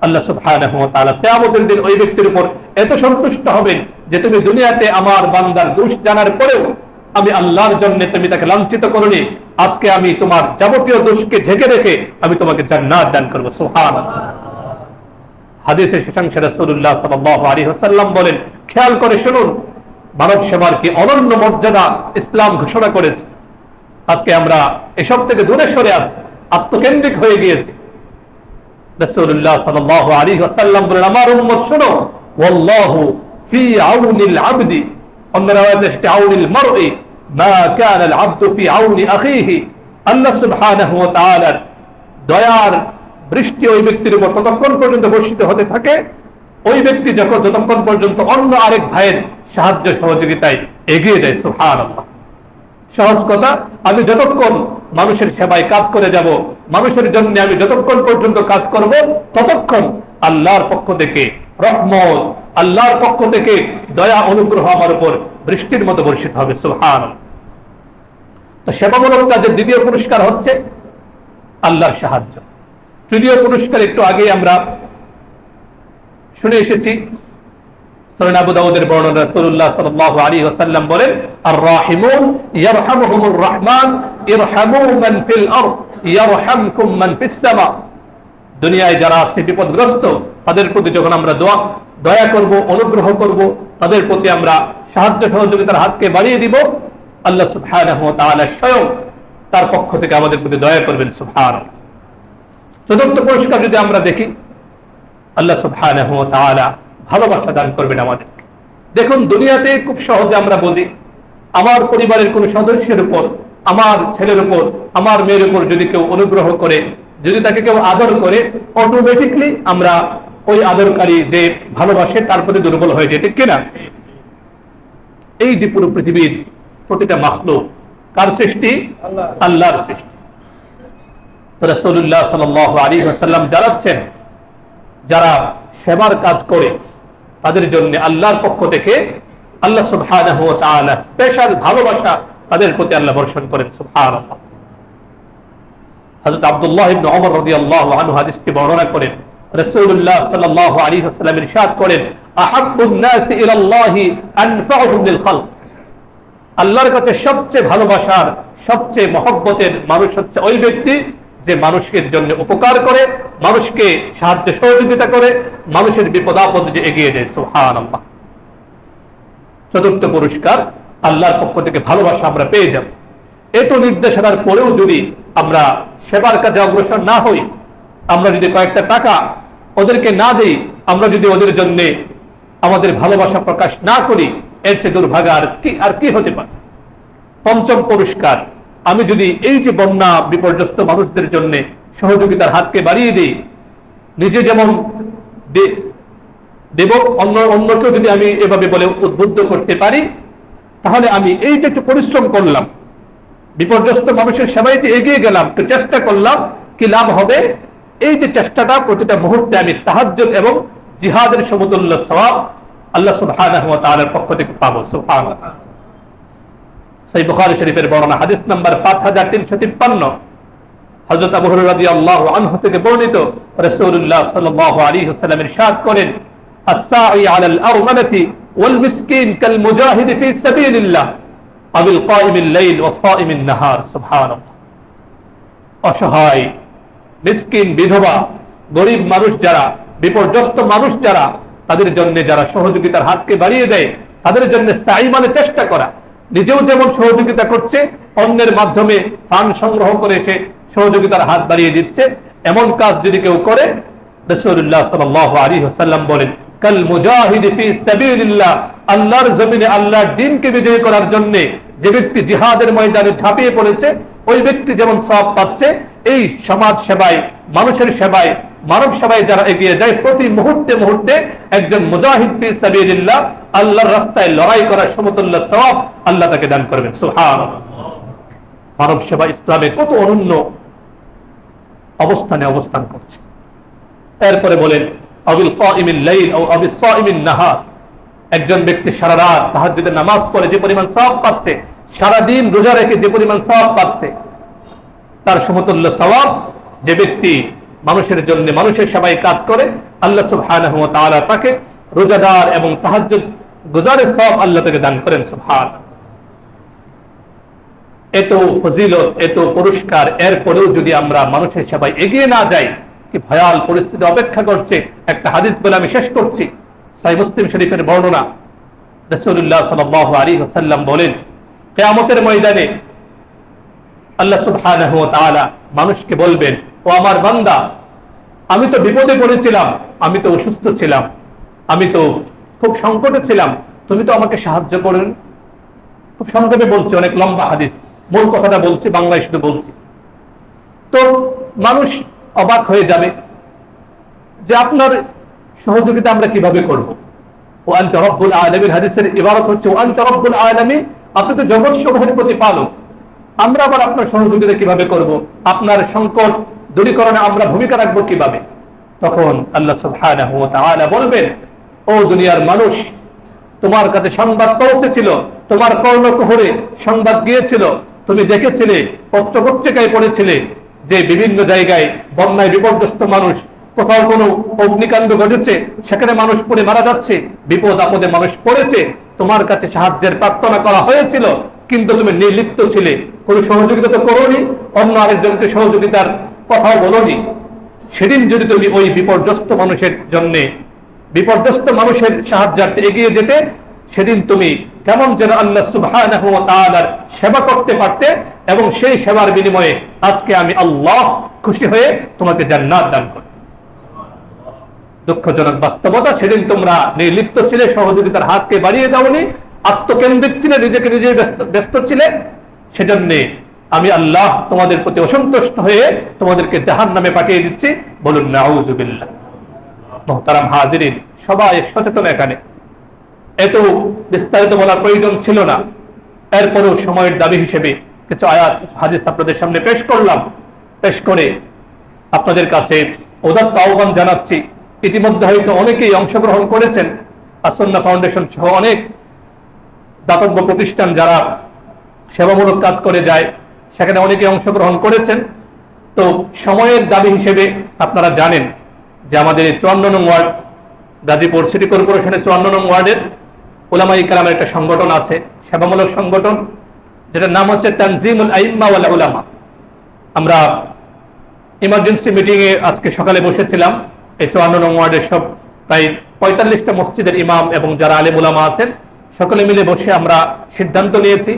আল্লাহ সুবহানাহু ওয়া তাআলা কিয়ামতের দিন ওই ব্যক্তির উপর এত সন্তুষ্ট হবেন যে তুমি দুনিয়াতে আমার বান্দার দোষ জানার পরেও আমি আল্লাহর জন্য তুমি তাকে লাঞ্ছিত করনি, আজকে আমি তোমার যাবতীয় দোষকে ঢেকে রেখে আমি তোমাকে জান্নাত দান করব। সুবহানাল্লাহ। হাদিসে শেষাংশে রাসূলুল্লাহ সাল্লাল্লাহু আলাইহি ওয়াসাল্লাম বলেন, খেয়াল করে শুনুন, মানব সেবার কি অনন্য মর্যাদা ইসলাম ঘোষণা করেছে। আজকে আমরা এসব থেকে দূরে সরে আছি, আত্মকেন্দ্রিক হয়ে গিয়েছি। রাসূলুল্লাহ সাল্লাল্লাহু আলাইহি ওয়াসাল্লাম বলেন, আমার উম্মত শুনো, ওয়াল্লাহু ফি আউনিল আবদি, অন্য রাওয়ায়াতে এসেছে আউনিল মারই মা কানা আল আবদু ফি আউনি আখিহি। আল্লাহ সুবহানাহু ওয়া তাআলার দয়ার বৃষ্টি ওই ব্যক্তির উপর ততক্ষণ পর্যন্ত বর্ষিত হতে থাকে, ওই ব্যক্তি যতক্ষণ পর্যন্ত অন্য আরেক ভাইয়ের সাহায্য সহযোগিতায় এগিয়ে যায়। সুবহানাল্লাহ। সহজ কথা, আমি যতক্ষণ মানুষের সেবায় কাজ করে যাব, মানুষের জন্য আমি যতক্ষণ পর্যন্ত কাজ করব, ততক্ষণ আল্লাহর পক্ষ থেকে রহমত, আল্লাহর পক্ষ থেকে দয়া অনুগ্রহ আমার উপর বৃষ্টির মতো বর্ষিত হবে। সুবহানাল্লাহ। তো সেবামূলক কাজের দ্বিতীয় পুরস্কার হচ্ছে আল্লাহর সাহায্য। তৃতীয় পুরস্কার একটু আগে আমরা শুনে এসেছি, সুনান আবু দাউদের বর্ণনা, রাসূলুল্লাহ সাল্লাল্লাহু আলাইহি ওয়াসাল্লাম বলেন, আর রাহিমুন ইয়ারহামুহুমুর রহমান ইরহামু মান ফিল আরদ ইয়ারহামকুম মান ফিস সামা। দুনিয়ায় যারা আছে বিপদগ্রস্ত, তাদের প্রতি যখন আমরা দয়া করব, অনুগ্রহ করব, তাদের প্রতি আমরা সাহায্য সহযোগিতার হাতকে বাড়িয়ে দিব, আল্লাহ সুবহানাহু ওয়া তাআলা স্বয়ং তার পক্ষ থেকে আমাদের প্রতি দয়া করবেন। সুবহানাল্লাহ। চতুর্থ পুরস্কার যদি আমরা দেখি, আল্লাহ সুবহানাহু ওয়া তাআলা ভালোবাসা দান করবেন আমাদেরকে। দেখুন, দুনিয়াতে খুব সহজে আমরা বুঝি, আমার পরিবারের কোন সদস্যের উপর, আমার ছেলের উপর, আমার মেয়ের উপর যদি কেউ অনুগ্রহ করে, যদি তাকে কেউ আদর করে, অটোমেটিকলি আমরা ওই আদরকারী যে ভালোবাসে তার প্রতি দুর্বল হয়ে যায়, ঠিক কিনা? এই যে পুরো পৃথিবীর প্রতিটা মাখলুক কার সৃষ্টি? আল্লাহর সৃষ্টি। তো রাসূলুল্লাহ সাল্লাল্লাহু আলাইহি ওয়াসাল্লাম জানাচ্ছেন, যারা সেবার কাজ করে তাদের জন্য আল্লাহর পক্ষ থেকে আল্লাহ সুবহানাহু ওয়া তাআলা স্পেশাল ভালোবাসা তাদের প্রতি আল্লাহ বর্ষণ করেন। সুবহানাল্লাহ। হযরত আব্দুল্লাহ ইবনে ওমর রাদিয়াল্লাহু আনহু হাদিসটি বর্ণনা করেন, রাসূলুল্লাহ সাল্লাল্লাহু আলাইহি ওয়াসাল্লাম ইরশাদ করেন, আহাব্বুন নাসি ইলাল্লাহি আনফাউহুম লিল খালক। আল্লাহর কাছে সবচেয়ে ভালোবাসার, সবচেয়ে মহব্বতের মানুষ হচ্ছে ওই ব্যক্তি যে মানুষের জন্য উপকার করে, মানুষকে সাহায্য সহযোগিতা করে, মানুষের বিপদ আপদে যে এগিয়ে যায়। সুবহানাল্লাহ। চতুর্থ পুরস্কার, আল্লাহর পক্ষ থেকে ভালোবাসা আমরা পেয়ে যাব। এত নির্দেশনার পরেও যদি আমরা সেবার কাজে অগ্রসর না হই, আমরা যদি কয়েকটা টাকা ওদেরকে না দেই, আমরা যদি ওদের জন্য আমাদের ভালোবাসা প্রকাশ না করি, এর চেয়ে দুর্ভাগা আর কি হতে পারে। পঞ্চম পুরস্কার, আমি যদি এই যে বন্যা বিপর্যস্ত মানুষদের জন্য সহযোগিতার হাতকে বাড়িয়ে দিই, নিজে যেমন দেব, অন্যকেও যদি আমি এভাবে বলে উদ্বুদ্ধ করতে পারি, তাহলে আমি এই যে একটু পরিশ্রম করলাম, বিপর্যস্ত মানুষের সেবায় যে এগিয়ে গেলাম, একটু চেষ্টা করলাম, কি লাভ হবে? এই যে চেষ্টাটা প্রতিটা মুহূর্তে আমি তাহাজ্জুদ এবং জিহাদের সমতুল্য সওয়াব আল্লাহ সুবহানাহু ওয়া তাআলার পক্ষ থেকে পাবো। সুবহানাল্লাহ। সহিহ বুখারী শরীফের বর্ণনা হাদিস নাম্বার 5353, হযরত আবু হুরায়রা রাদিয়াল্লাহু আনহু থেকে বর্ণিত, রাসূলুল্লাহ সাল্লাল্লাহু আলাইহি ওয়াসাল্লাম ইরশাদ করেন, আস-সাঈ আলাল আরমানাতি ওয়াল মিসকিন কাল মুজাহিদি ফি সাবিলিল্লাহ আবিল কাইমিল লাইল ওয়া সাইমিন নাহার। সুবহানাল্লাহ। অসহায়, মিসকিন, বিধবা, গরিব মানুষ যারা, বিপর্যস্ত মানুষ যারা, তাদের জন্য যারা সহযোগিতার হাতকে বাড়িয়ে দেয়, তাদের জন্য সাই মানে চেষ্টা করা, নিজেও যেমন সহযোগিতা করছে, অন্যের মাধ্যমে ফান্ড সংগ্রহ করে সে সহযোগিতার হাত বাড়িয়ে দিচ্ছে, এমন কাজ যদি কেউ করে, রাসূলুল্লাহ সাল্লাল্লাহু আলাইহি ওয়াসাল্লাম বলেন, কাল মুজাহিদি ফি সাবিলিল্লাহ, আল্লাহর জমিনে আল্লাহর দ্বীনকে বিজয় করার জন্য যে ব্যক্তি জিহাদের ময়দানে ঝাঁপিয়ে পড়েছে, ওই ব্যক্তি যেমন সওয়াব পাচ্ছে, এই সমাজ সেবায়, মানুষের সেবায়, মানব সেবায় যারা এগিয়ে যায়, প্রতি মুহূর্তে মুহূর্তে একজন মুজাহিদ ফি সাবিলিল্লাহ, আল্লাহর রাস্তায় লড়াই করার সমতুল্য সওয়াব আল্লাহ তাকে দান করবেন। সুবহানাল্লাহ। মানব সেবা ইসলামে কত অনন্য অবস্থানে অবস্থান করছে। এরপরে বলেন, আবিল কাইমিল লাইল ও আবিস সাইমিন নাহার, একজন ব্যক্তি সারা রাত তাহাজ্জুদের নামাজ পড়ে যে পরিমাণ সওয়াব পাচ্ছে, সারা দিন রোজা রেখে যে পরিমাণ সওয়াব পাচ্ছে, তার সমতুল্য সওয়াব যে ব্যক্তি মানুষের জন্য, মানুষের সেবায় কাজ করে, আল্লাহ সুবহানাহু ওয়া তাআলা তাকে রোজাদার এবং তাহাজ্জুদ গুজারের সওয়াব আল্লাহ তাকে দান করেন। সুবহানাল্লাহ। এত ফজিলত, এত পুরস্কার, এরপরেও যদি আমরা মানুষের সেবায় এগিয়ে না যাই, কি ভয়াল পরিস্থিতি অপেক্ষা করছে। একটা হাদিস বলে আমি শেষ করছি, সহিহ মুসলিম শরীফের বর্ণনা, রাসূলুল্লাহ সাল্লাল্লাহু আলাইহি ওয়াসাল্লাম বলেন, কিয়ামতের ময়দানে আল্লাহ সুবহানাহু ওয়া তাআলা মানুষকে বলবেন, ও আমার বান্দা, আমি তো বিপদে পড়েছিলাম, আমি তো অসুস্থ ছিলাম, আমি তো খুব সংকটে ছিলাম, তুমি তো আমাকে সাহায্য করেন। খুব সংক্ষেপে বলছি, অনেক লম্বা হাদিস, মূল কথাটা বলছি, বাংলায় শুধু বলছি। তো মানুষ অবাক হয়ে যাবে যে আপনার সহযোগিতা আমরা কিভাবে করব। ও আনতা রব্বুল আলামিন, হাদিসের ইবারত হচ্ছে ও আনতা রব্বুল আলামিন, আপনি তো জগৎ সমূহের প্রতিপালক, আমরা আবার আপনার সহযোগিতা কিভাবে করব, আপনার সংকট দূরীকরণে আমরা ভূমিকা রাখবো কিভাবে। তখন আল্লাহ সুবহানাহু ওয়া তাআলা বলবেন, ও দুনিয়ার মানুষ, তোমার কাছে সংবাদ পৌঁছেছিল, তোমার কর্ণকুহরে সংবাদ গিয়েছিল, তুমি দেখেছিলে, পত্রপত্রিকায় পড়েছিলে যে বিভিন্ন জায়গায় বন্যায় বিপর্যস্ত মানুষ, কোথাও কোনো অগ্নিকাণ্ড ঘটেছে, সেখানে মানুষ পড়ে মারা যাচ্ছে, বিপদ আপদে মানুষ পড়েছে, তোমার কাছে সাহায্যের প্রার্থনা করা হয়েছিল, কিন্তু তুমি নির্লিপ্ত ছিলে, কোনো সহযোগিতা তো করোনি, অন্য আরেকজনকে সহযোগিতার কথাও বলোনি। সেদিন যদি তুমি ওই বিপর্যস্ত মানুষের জন্য, বিপর্যস্ত মানুষের সাহায্যার্থে এগিয়ে যেতে, সেদিন তুমি কেমন যেন আল্লাহ সুবহানাহু ওয়া তাআলার সেবা করতে পারতে, এবং সেই সেবার বিনিময়ে আজকে আমি আল্লাহ খুশি হয়ে তোমাকে জান্নাত দান করব। দুঃখজনক বাস্তবতা, সেদিন তোমরা নির্লিপ্ত ছিলে, সহযোগিতার হাতকে বাড়িয়ে দাওনি, আত্মকেন্দ্রিক ছিলে, নিজেকে নিজে ব্যস্ত ছিলে, সেজন্য আমি আল্লাহ তোমাদের প্রতি অসন্তুষ্ট হয়ে তোমাদেরকে জাহান্নামে পাঠিয়ে দিচ্ছি। বলুন নাউযুবিল্লাহ। মুহতারাম হাজিরিন, সবাই সচেতন। এখানে এত বিস্তারিত বলার প্রয়োজন ছিল না, এরপরেও সময়ের দাবি হিসেবে কিছু আয়াত, হাদিস আপনাদের সামনে পেশ করলাম। পেশ করে আপনাদের কাছে উদাত্ত আহ্বান জানাচ্ছি। ইতিমধ্যে হয়তো অনেকেই অংশগ্রহণ করেছেন, আসন্না ফাউন্ডেশন সহ অনেক দাতব্য প্রতিষ্ঠান যারা সেবামূলক কাজ করে যায়, সেখানে অনেকে অংশগ্রহণ করেছেন। তো সময়ের দাবি হিসেবে আপনারা জানেন যে আমাদের 54 নং ওয়ার্ড গাজীপুর সিটি কর্পোরেশনের 54 নং ওয়ার্ডের উলামায়ে কেরামের একটা সংগঠন আছে, সেবামূলক সংগঠন, যেটার নাম হচ্ছে তানজিমুল আইম্মা ওয়াল উলামা। আমরা ইমার্জেন্সি মিটিং এ আজকে সকালে বসেছিলাম। এই 54 নং ওয়ার্ডের সব প্রায় 45টা মসজিদের ইমাম এবং যারা আলেম উলামা আছেন সকলে মিলে বসে আমরা সিদ্ধান্ত নিয়েছি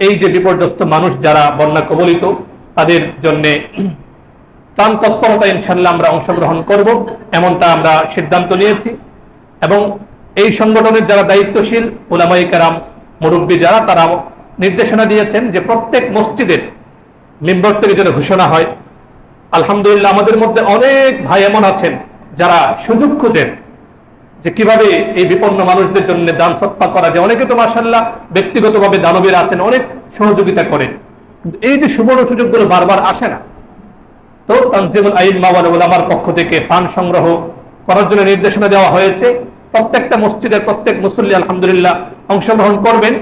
এই যে বিপর্যস্ত মানুষ যারা বন্যা কবলিত তাদের জন্য ত্রাণ তৎপরতা ইনশাআল্লাহ আমরা অংশগ্রহণ করব, এমনটা আমরা সিদ্ধান্ত নিয়েছি। এবং এই সংগঠনের যারা দায়িত্বশীল উলামায়ে কেরাম মুরব্বী যারা, তারা নির্দেশনা দিয়েছেন যে প্রত্যেক মসজিদের মিম্বর থেকে যেন ঘোষণা হয়। আলহামদুলিল্লাহ আমাদের মধ্যে অনেক ভাই এমন আছেন যারা সুযোগ খুঁজেন যে কিভাবে এই বিপন্ন মানুষদের জন্য দান সৎপা করা যায়। অনেকে তো মাশাআল্লাহ ব্যক্তিগতভাবে দানবীর আছেন, অনেক সহযোগিতা করেন, কিন্তু এই যে সুবর্ণ সুযোগগুলো বারবার আসে না। তো তানজিমুল আইম্মা ওয়াল উলামার পক্ষ থেকে ফান্ড সংগ্রহ করার জন্য নির্দেশনা দেওয়া হয়েছে। প্রত্যেকটা মসজিদের প্রত্যেক মুসল্লি আলহামদুলিল্লাহ অংশগ্রহণ করবেন।